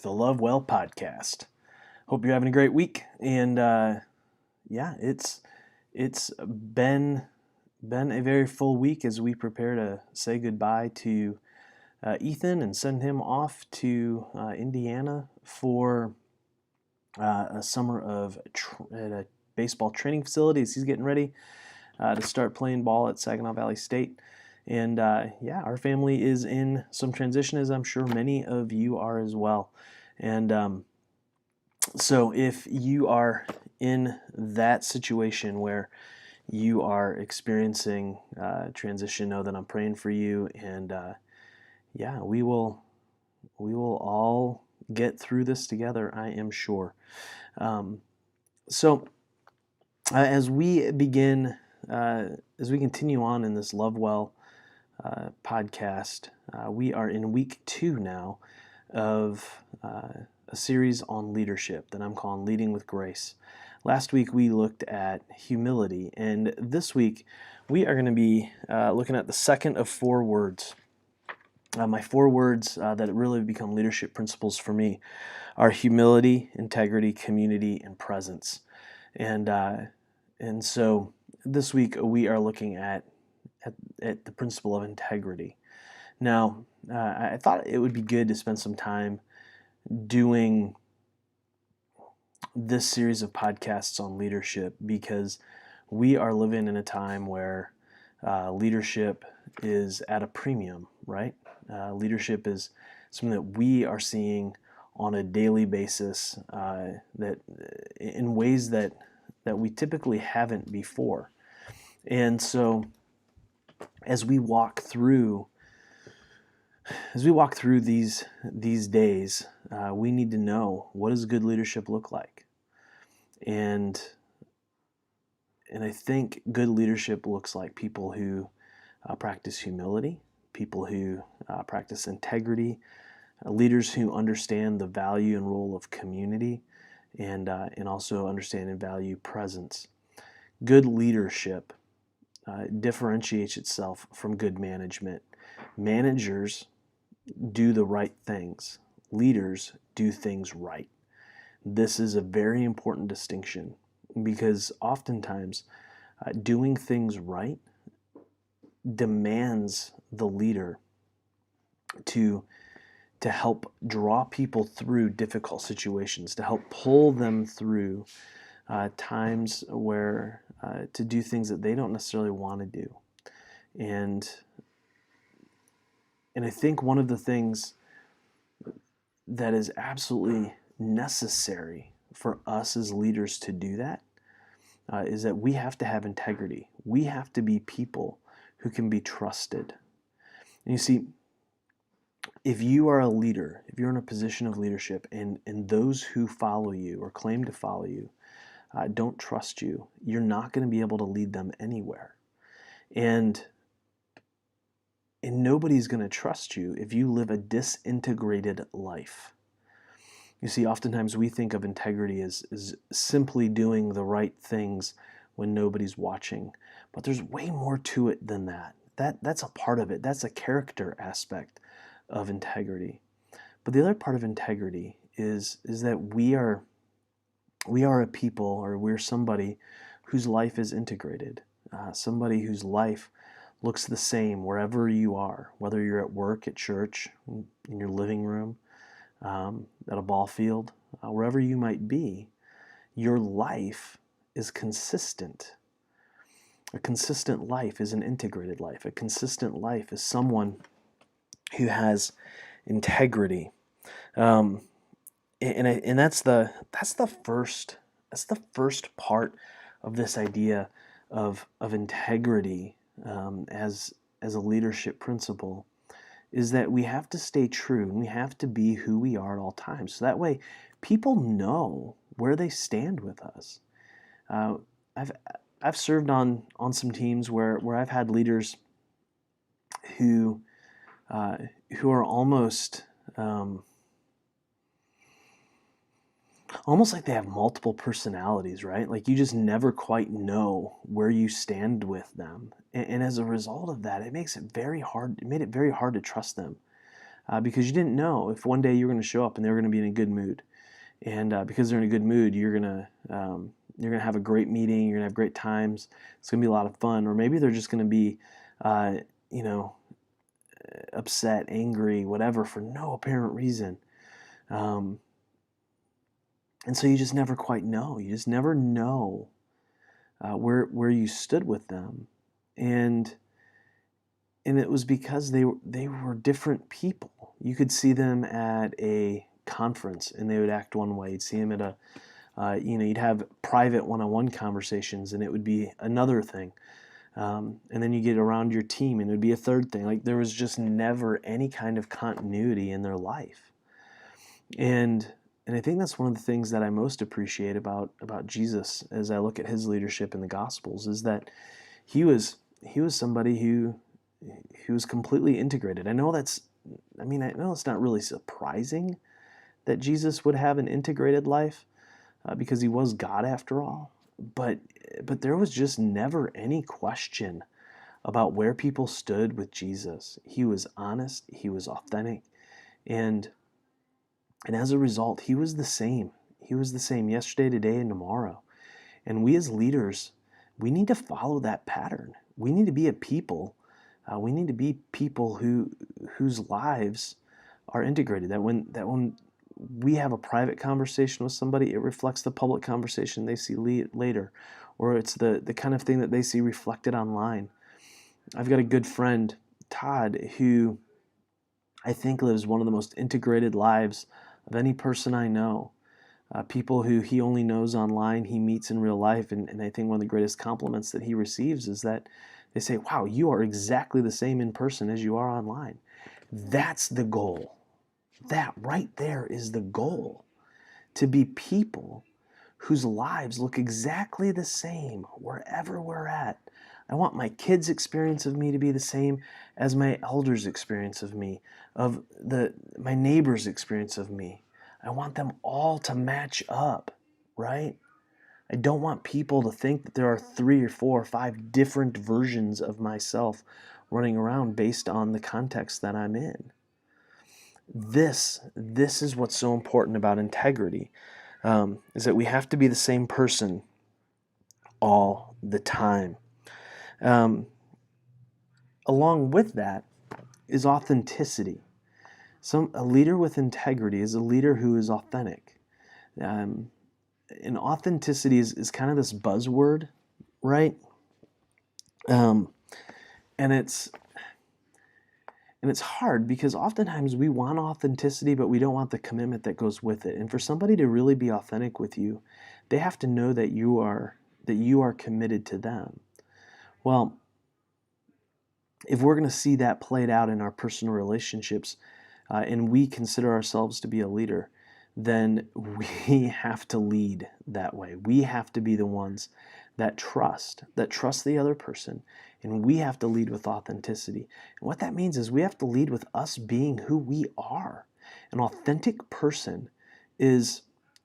the Love Well podcast. Hope you're having a great week, and it's been a very full week as we prepare to say goodbye to Ethan and send him off to Indiana for a summer at a baseball training facility as he's getting ready to start playing ball at Saginaw Valley State. And our family is in some transition, as I'm sure many of you are as well. And so if you are in that situation where you are experiencing transition, know that I'm praying for you. And we will all get through this together, I am sure. As we begin, as we continue on in this Love Well podcast, we are in week 2 now of a series on leadership that I'm calling Leading with Grace. Last week we looked at humility, and this week we are going to be looking at the second of 4 words. My 4 words that really become leadership principles for me are humility, integrity, community, and presence. And so this week we are looking at the principle of integrity. Now, I thought it would be good to spend some time doing this series of podcasts on leadership because we are living in a time where leadership is at a premium, right? Leadership is something that we are seeing on a daily basis that in ways that we typically haven't before. And so as we walk through these days, we need to know, what does good leadership look like? And I think good leadership looks like people who practice humility, people who practice integrity, leaders who understand the value and role of community, and also understand and value presence. Good leadership differentiates itself from good management. Managers do the right things. Leaders do things right. This is a very important distinction because oftentimes doing things right demands the leader to help draw people through difficult situations, to help pull them through times where to do things that they don't necessarily want to do. And I think one of the things that is absolutely necessary for us as leaders to do that is that we have to have integrity. We have to be people who can be trusted. And you see, if you are a leader, if you're in a position of leadership and those who follow you or claim to follow you don't trust you, you're not going to be able to lead them anywhere. And nobody's going to trust you if you live a disintegrated life. You see, oftentimes we think of integrity as simply doing the right things when nobody's watching. But there's way more to it than that. That's a part of it. That's a character aspect of integrity. But the other part of integrity is that we are a people, or we're somebody whose life is integrated. Somebody whose life looks the same wherever you are, whether you're at work, at church, in your living room, at a ball field, wherever you might be, your life is consistent. A consistent life is an integrated life. A consistent life is someone who has integrity, and that's the first part of this idea of integrity as a leadership principle, is that we have to stay true and we have to be who we are at all times. So that way, people know where they stand with us. I've served on some teams where I've had leaders who are almost like they have multiple personalities, right? Like you just never quite know where you stand with them. And as a result of that, it made it very hard to trust them. because you didn't know if one day you were going to show up and they were going to be in a good mood. And because they're in a good mood, you're gonna have a great meeting. You're gonna have great times. It's gonna be a lot of fun. Or maybe they're just gonna be, uh, you know, upset, angry, whatever, for no apparent reason. Um, and so you just never quite know. You just never know where you stood with them, and it was because they were different people. You could see them at a conference and they would act one way. You'd see them at a you'd have private one-on-one conversations and it would be another thing. And then you get around your team and it would be a third thing. Like there was just never any kind of continuity in their life. And I think that's one of the things that I most appreciate about Jesus as I look at his leadership in the Gospels is that he was somebody who was completely integrated. I know it's not really surprising that Jesus would have an integrated life because he was God after all. But there was just never any question about where people stood with Jesus. He was honest, he was authentic, and as a result, he was the same. He was the same yesterday, today, and tomorrow. And we as leaders, we need to follow that pattern. We need to be a people. We need to be people whose lives are integrated. That when we have a private conversation with somebody, it reflects the public conversation they see later, or it's the kind of thing that they see reflected online. I've got a good friend, Todd, who I think lives one of the most integrated lives of any person I know. People who he only knows online, he meets in real life, and I think one of the greatest compliments that he receives is that they say, wow, you are exactly the same in person as you are online. That's the goal. That right there is the goal. To be people whose lives look exactly the same wherever we're at. I want my kids' experience of me to be the same as my elders' experience of me, of my neighbor's experience of me. I want them all to match up, right? I don't want people to think that there are 3 or 4 or 5 different versions of myself running around based on the context that I'm in. This is what's so important about integrity, is that we have to be the same person all the time. Along with that is authenticity. A leader with integrity is a leader who is authentic. And authenticity is kind of this buzzword, right? And it's hard because oftentimes we want authenticity, but we don't want the commitment that goes with it. And for somebody to really be authentic with you, they have to know that you are committed to them. Well, if we're going to see that played out in our personal relationships, and we consider ourselves to be a leader, then we have to lead that way. We have to be the ones that trust the other person, and we have to lead with authenticity. And what that means is we have to lead with us being who we are. An authentic person is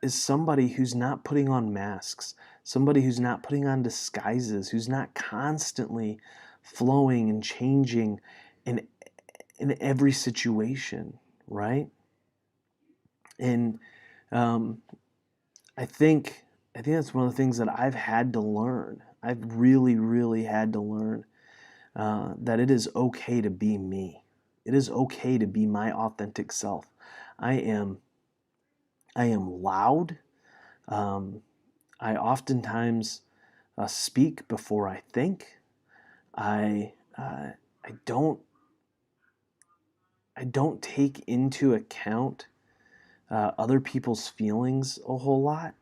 somebody who's not putting on masks, somebody who's not putting on disguises, who's not constantly flowing and changing in every situation, right? And I think that's one of the things that I've had to learn. I've really, really had to learn that it is okay to be me. It is okay to be my authentic self. I am loud. I oftentimes speak before I think. I don't take into account other people's feelings a whole lot.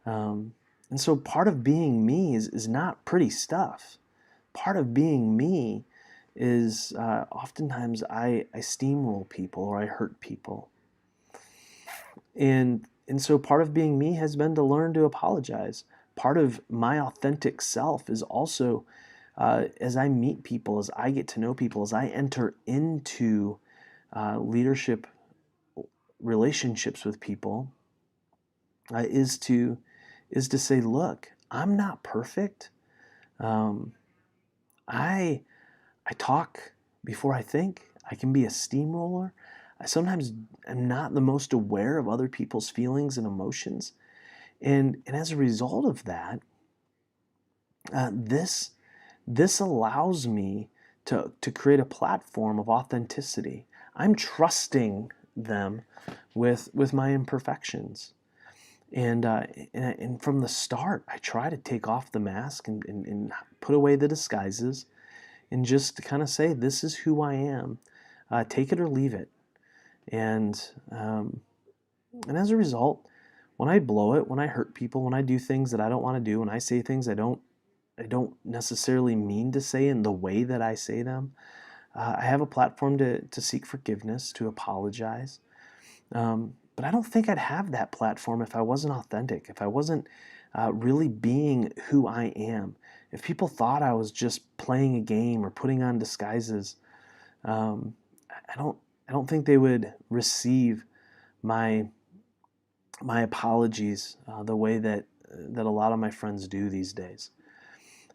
And so part of being me is not pretty stuff. Part of being me is oftentimes I steamroll people or I hurt people. And so part of being me has been to learn to apologize. Part of my authentic self is also as I meet people, as I get to know people, as I enter into leadership relationships with people, is to say, look, I'm not perfect. I talk before I think. I can be a steamroller. I sometimes am not the most aware of other people's feelings and emotions. And as a result of that, this allows me to create a platform of authenticity. I'm trusting them with my imperfections. And from the start, I try to take off the mask and put away the disguises and just kind of say, this is who I am. Take it or leave it. And as a result, when I blow it, when I hurt people, when I do things that I don't want to do, when I say things I don't necessarily mean to say in the way that I say them, I have a platform to seek forgiveness, to apologize. But I don't think I'd have that platform if I wasn't authentic, if I wasn't really being who I am. If people thought I was just playing a game or putting on disguises, um, I don't think they would receive my apologies the way that a lot of my friends do these days.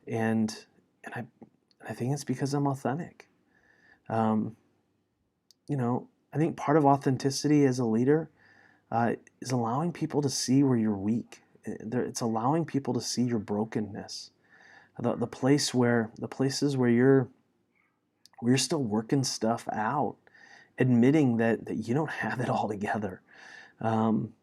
And I think it's because I'm authentic. Um, I think part of authenticity as a leader is allowing people to see where you're weak. It's allowing people to see your brokenness, the places where you're still working stuff out, admitting that you don't have it all together. Um,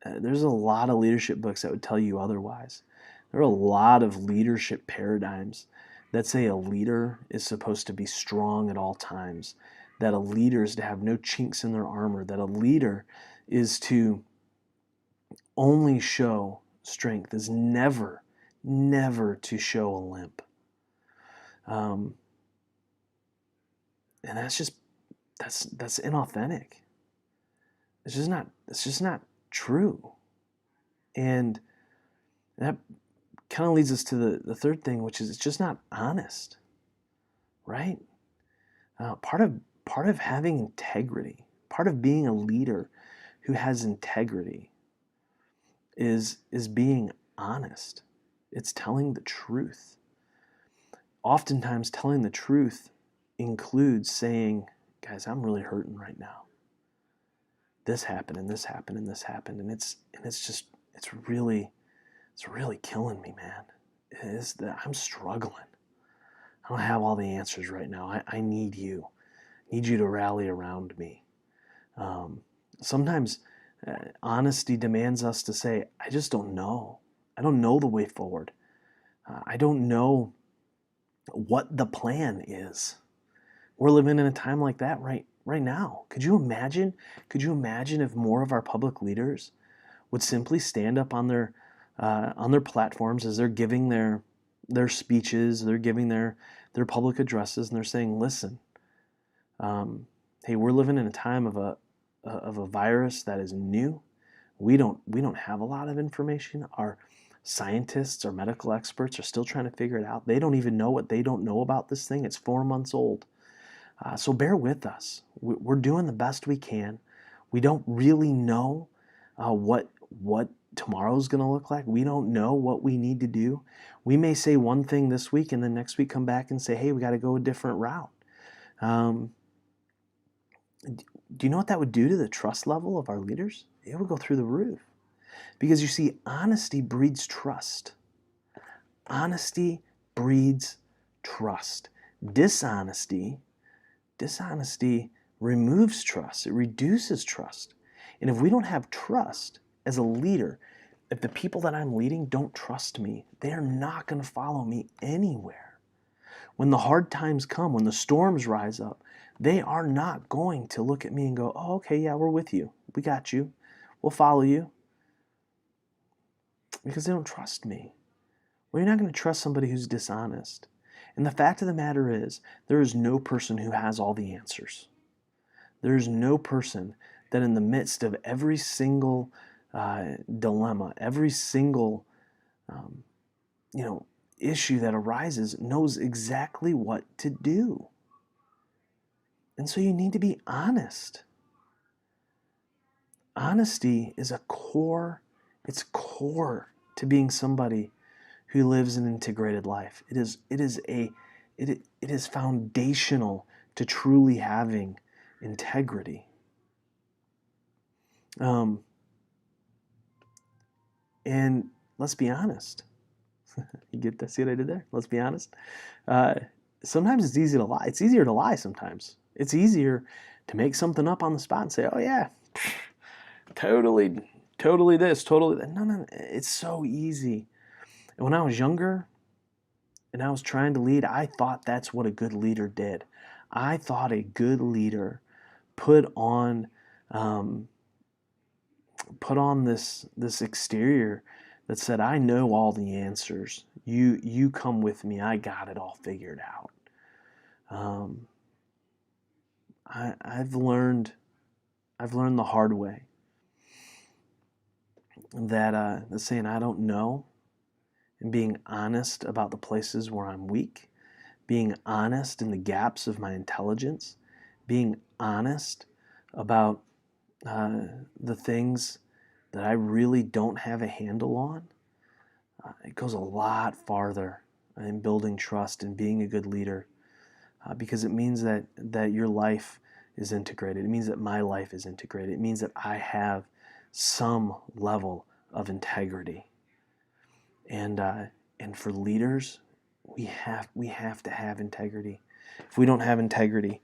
there's a lot of leadership books that would tell you otherwise. There are a lot of leadership paradigms that say a leader is supposed to be strong at all times, that a leader is to have no chinks in their armor, that a leader is to only show strength, is never to show a limp. Um, and that's inauthentic. It's just not true. And that kind of leads us to the third thing, which is it's just not honest, right? Part of having integrity, part of being a leader who has integrity is being honest. It's telling the truth. Oftentimes telling the truth includes saying, guys, I'm really hurting right now. This happened and this happened and this happened, and it's really killing me, man. I'm struggling. I don't have all the answers right now. I need you. I need you to rally around me. Sometimes honesty demands us to say, I just don't know. I don't know the way forward. I don't know what the plan is. We're living in a time like that right now. Could you imagine? Could you imagine if more of our public leaders would simply stand up on their platforms as they're giving their speeches, they're giving their public addresses, and they're saying, "Listen, hey, we're living in a time of a virus that is new. We don't have a lot of information. Our scientists or medical experts are still trying to figure it out. They don't even know what they don't know about this thing. It's 4 months old. So bear with us. We're doing the best we can. We don't really know what tomorrow's going to look like. We don't know what we need to do. We may say one thing this week and then next week come back and say, hey, we got to go a different route. Do you know what that would do to the trust level of our leaders? It would go through the roof. Because you see, honesty breeds trust. Honesty breeds trust. Dishonesty removes trust. It reduces trust. And if we don't have trust as a leader, if the people that I'm leading don't trust me, they are not going to follow me anywhere. When the hard times come, when the storms rise up, they are not going to look at me and go, oh, okay, yeah, we're with you. We got you. We'll follow you. Because they don't trust me. Well, you're not going to trust somebody who's dishonest. And the fact of the matter is, there is no person who has all the answers. There is no person that in the midst of every single dilemma, every single issue that arises knows exactly what to do. And so you need to be honest. Honesty is it's core to being somebody who lives an integrated life. It is foundational to truly having integrity. Um, and let's be honest. See what I did there? Let's be honest. Uh, Sometimes it's easy to lie. It's easier to lie sometimes. It's easier to make something up on the spot and say, "Oh yeah, totally, totally this, totally that." No, no, it's so easy. And when I was younger and I was trying to lead, I thought that's what a good leader did. I thought a good leader put on um, this exterior that said, "I know all the answers. You come with me. I got it all figured out." Um, I've learned the hard way that saying I don't know and being honest about the places where I'm weak, being honest in the gaps of my intelligence, being honest about uh, the things that I really don't have a handle on. It goes a lot farther in building trust and being a good leader because it means that your life is integrated. It means that my life is integrated. It means that I have some level of integrity. And for leaders, we have to have integrity. If we don't have integrity,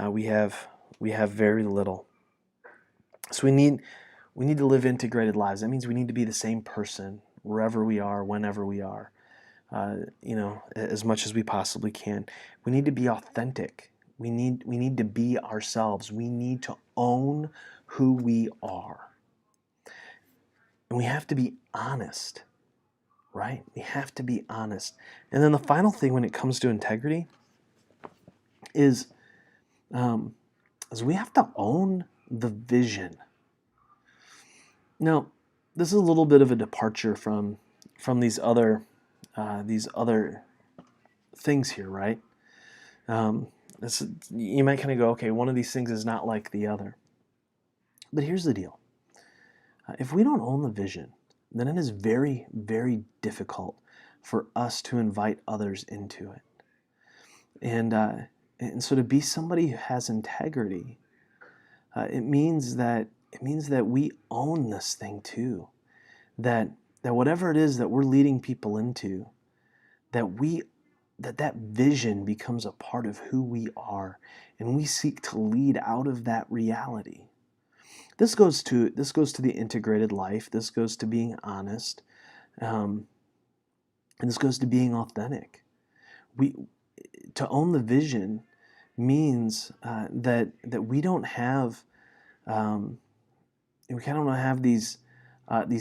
we have very little. So we need to live integrated lives. That means we need to be the same person wherever we are, whenever we are. As much as we possibly can. We need to be authentic. We need to be ourselves. We need to own who we are. And we have to be honest, right? We have to be honest. And then the final thing when it comes to integrity is, is we have to own the vision. Now, this is a little bit of a departure from these other things here, right? You might kind of go, okay, one of these things is not like the other. But here's the deal. If we don't own the vision, then it is very, very difficult for us to invite others into it. And so to be somebody who has integrity, it means that we own this thing too. That whatever it is that we're leading people into, that vision becomes a part of who we are, and we seek to lead out of that reality. This goes to the integrated life. This goes to being honest, and this goes to being authentic. To own the vision means that we don't have we kind of don't have these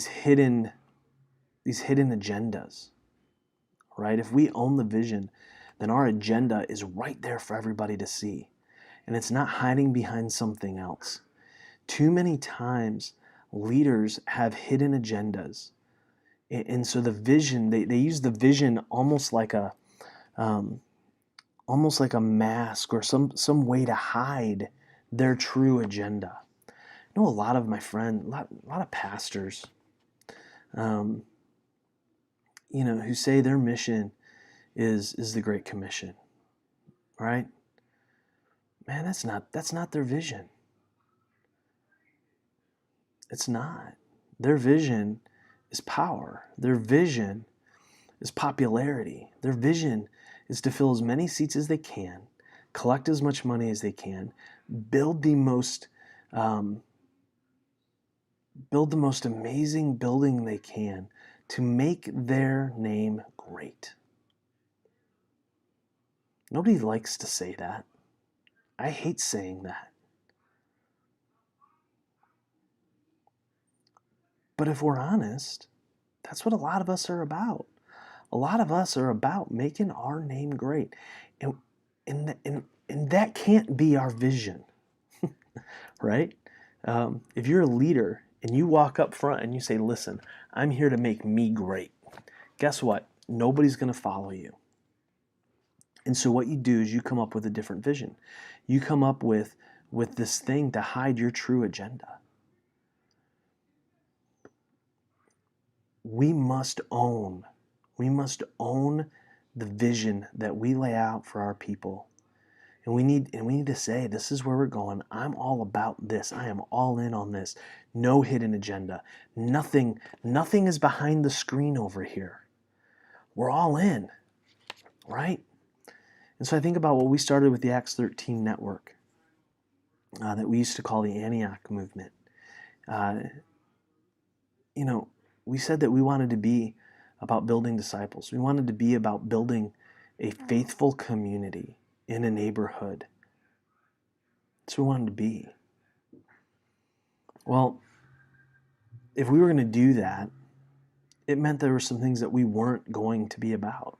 hidden agendas, right? If we own the vision, then our agenda is right there for everybody to see, and it's not hiding behind something else. Too many times, leaders have hidden agendas, and so the vision they use the vision almost like a mask or some way to hide their true agenda. I know a lot of my friends, a lot of pastors, who say their mission is the Great Commission, right? Man, that's not their vision. It's not. Their vision is power. Their vision is popularity. Their vision is to fill as many seats as they can, collect as much money as they can, build the most amazing building they can to make their name great. Nobody likes to say that. I hate saying that. But if we're honest, that's what a lot of us are about. A lot of us are about making our name great. And that can't be our vision, right? If you're a leader and you walk up front and you say, listen, I'm here to make me great, guess what? Nobody's going to follow you. And so what you do is you come up with a different vision. You come up with this thing to hide your true agenda. We must own the vision that we lay out for our people. And we need to say, this is where we're going. I'm all about this. I am all in on this. No hidden agenda. Nothing is behind the screen over here. We're all in, right? And so I think about what we started with the Acts 13 network that we used to call the Antioch movement. We said that we wanted to be about building disciples. We wanted to be about building a faithful community in a neighborhood. That's what we wanted to be. Well, if we were going to do that, it meant there were some things that we weren't going to be about.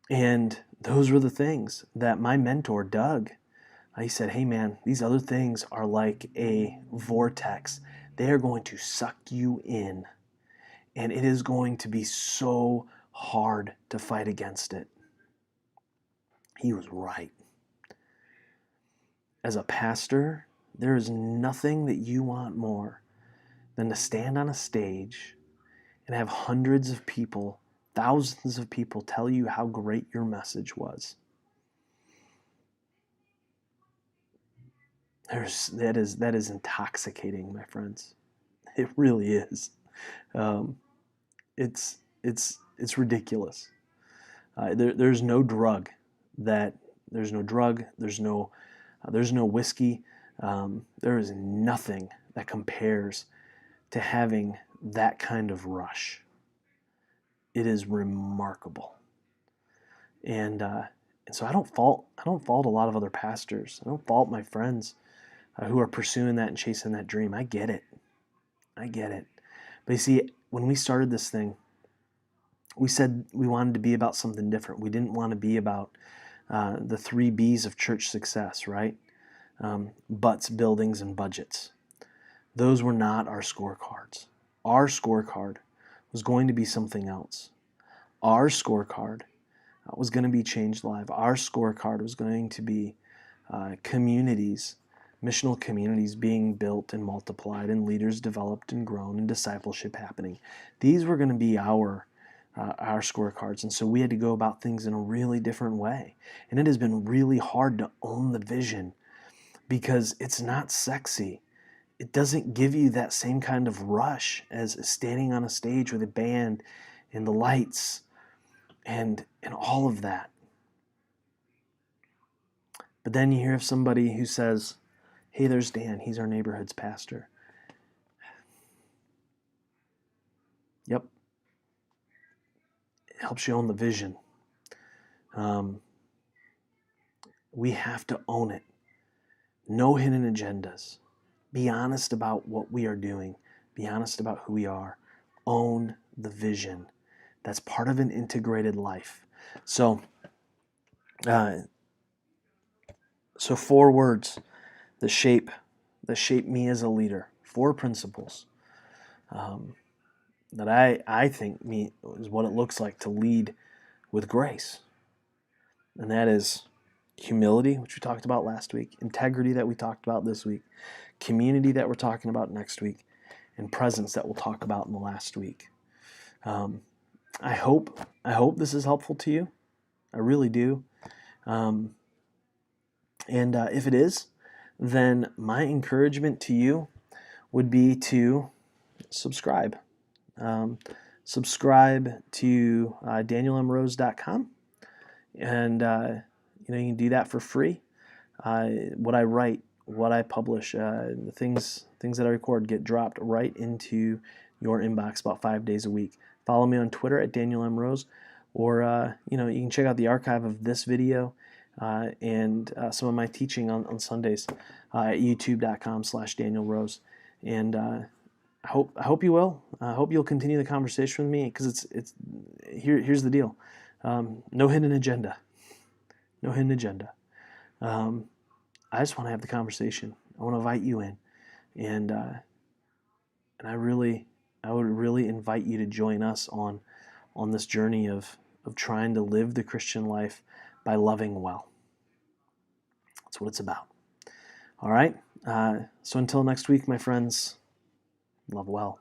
And those were the things that my mentor, Doug, he said, hey man, these other things are like a vortex. They are going to suck you in. And it is going to be so hard to fight against it. He was right. As a pastor, there is nothing that you want more than to stand on a stage and have hundreds of people, thousands of people tell you how great your message was. That is intoxicating, my friends. It really is. It's ridiculous. There's no drug. There's no whiskey. There is nothing that compares to having that kind of rush. It is remarkable. And so I don't fault a lot of other pastors. I don't fault my friends who are pursuing that and chasing that dream. I get it. But you see, when we started this thing, we said we wanted to be about something different. We didn't want to be about the 3 B's of church success, right? Butts, buildings, and budgets. Those were not our scorecards. Our scorecard was going to be something else. Our scorecard was going to be changed live. Our scorecard was going to be communities, missional communities being built and multiplied, and leaders developed and grown, and discipleship happening. These were going to be our scorecards, and so we had to go about things in a really different way. And it has been really hard to own the vision because it's not sexy. It doesn't give you that same kind of rush as standing on a stage with a band and the lights and all of that. But then you hear of somebody who says, hey, there's Dan. He's our neighborhood's pastor. Yep. It helps you own the vision. We have to own it. No hidden agendas. Be honest about what we are doing. Be honest about who we are. Own the vision. That's part of an integrated life. So 4 words that shape me as a leader. 4 principles that I think is what it looks like to lead with grace. And that is humility, which we talked about last week, integrity that we talked about this week, community that we're talking about next week, and presence that we'll talk about in the last week. I hope this is helpful to you. I really do. And if it is, then my encouragement to you would be to subscribe. Subscribe to danielemrose.com, and you can do that for free. What I write, what I publish, the things that I record get dropped right into your inbox about 5 days a week. Follow me on Twitter at danielemrose, or you can check out the archive of this video and some of my teaching on Sundays at youtube.com/danielrose. And I hope you will. I hope you'll continue the conversation with me, because here's the deal. No hidden agenda. No hidden agenda. I just want to have the conversation. I want to invite you in, and I would really invite you to join us on this journey of trying to live the Christian life by loving well. That's what it's about. All right. So until next week, my friends, love well.